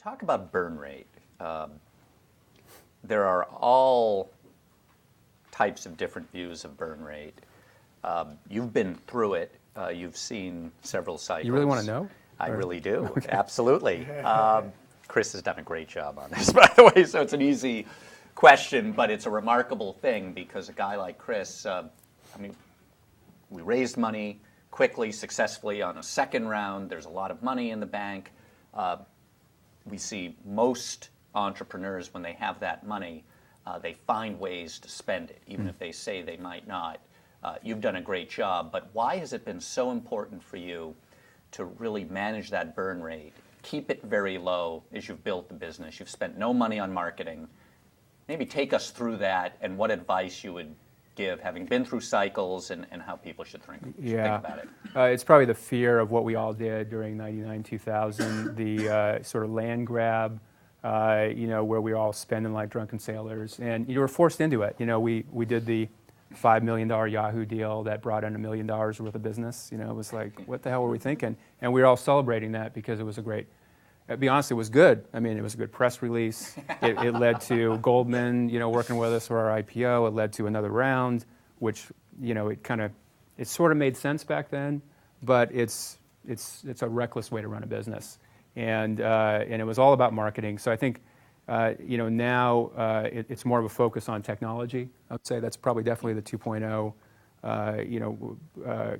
Talk about burn rate. There are all types of different views of burn rate. You've been through it. You've seen several cycles. You really want to know? I really do. Okay. Absolutely. Chris has done a great job on this, by the way, so it's an easy question, but it's a remarkable thing because a guy like Chris, we raised money quickly, successfully on a second round. There's a lot of money in the bank. We see most entrepreneurs, when they have that money, they find ways to spend it, even if they say they might not. You've done a great job, but why has it been so important for you to really manage that burn rate, keep it very low as you've built the business? You've spent no money on marketing. Maybe take us through that and what advice you would give, having been through cycles, and how people should think about it. It's probably the fear of what we all did during 99, 2000, the sort of land grab, where we were all spending like drunken sailors. And you were forced into it. We did the $5 million Yahoo deal that brought in $1 million worth of business. It was like, what the hell were we thinking? And we were all celebrating that because it was a great, to be honest, it was good. It was a good press release. It led to Goldman, working with us for our IPO. It led to another round, which, it sort of made sense back then, but it's a reckless way to run a business. And it was all about marketing. So I think, now it's more of a focus on technology. I would say that's probably definitely the 2.0,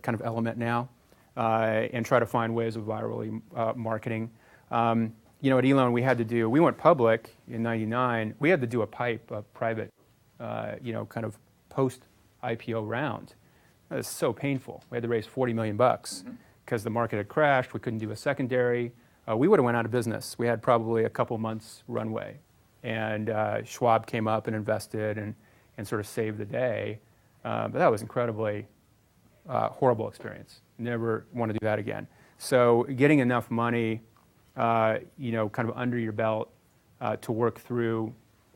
kind of element now, and try to find ways of virally marketing. At Elon, we went public in 99. We had to do a private, kind of post-IPO round. It was so painful. We had to raise $40 million because the market had crashed. We couldn't do a secondary. We would have went out of business. We had probably a couple months runway. And Schwab came up and invested and sort of saved the day. But that was incredibly horrible experience. Never want to do that again. So getting enough money, kind of under your belt to work through,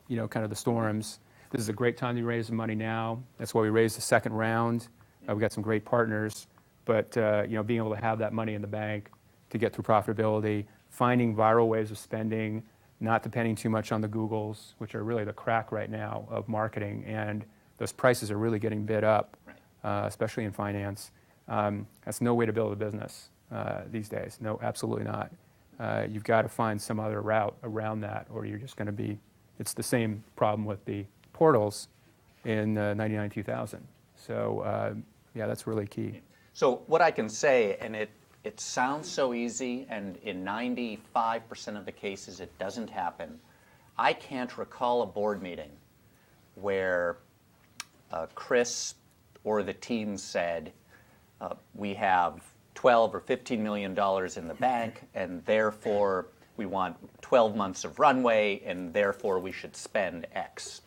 kind of the storms. This is a great time to raise the money now. That's why we raised the second round. We've got some great partners. But, being able to have that money in the bank to get through profitability, finding viral ways of spending, not depending too much on the Googles, which are really the crack right now of marketing. And those prices are really getting bid up, especially in finance. That's no way to build a business these days. No, absolutely not. You've got to find some other route around that, or you're just going to be, it's the same problem with the portals in 99, 2000. So, that's really key. So what I can say, and it sounds so easy, and in 95% of the cases it doesn't happen. I can't recall a board meeting where Chris or the team said, we have $12 or $15 million in the bank, and therefore we want 12 months of runway, and therefore we should spend X.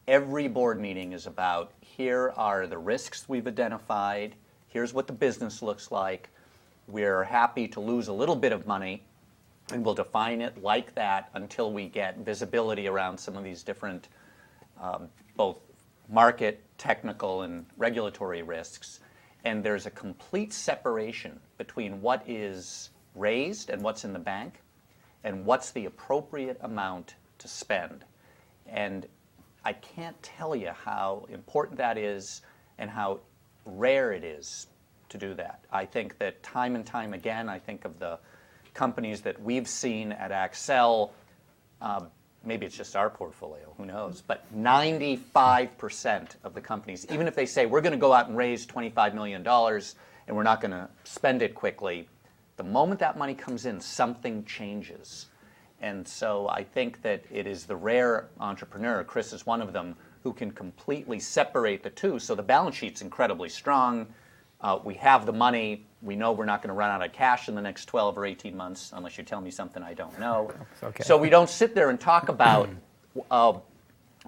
Every board meeting is about, here are the risks we've identified, here's what the business looks like, we're happy to lose a little bit of money, and we'll define it like that until we get visibility around some of these different, both market, technical, and regulatory risks. And there's a complete separation between what is raised and what's in the bank, and what's the appropriate amount to spend. And I can't tell you how important that is and how rare it is to do that. I think that time and time again, I think of the companies that we've seen at Accel, maybe it's just our portfolio, who knows, but 95% of the companies, even if they say, we're going to go out and raise $25 million and we're not going to spend it quickly, the moment that money comes in, something changes. And so I think that it is the rare entrepreneur, Chris is one of them, who can completely separate the two. So the balance sheet's incredibly strong. We have the money. We know we're not going to run out of cash in the next 12 or 18 months, unless you tell me something I don't know. Okay. So we don't sit there and talk about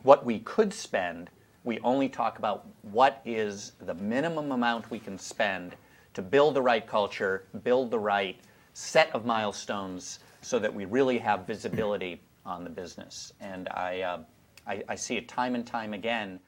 what we could spend. We only talk about what is the minimum amount we can spend to build the right culture, build the right set of milestones, so that we really have visibility on the business. And I see it time and time again.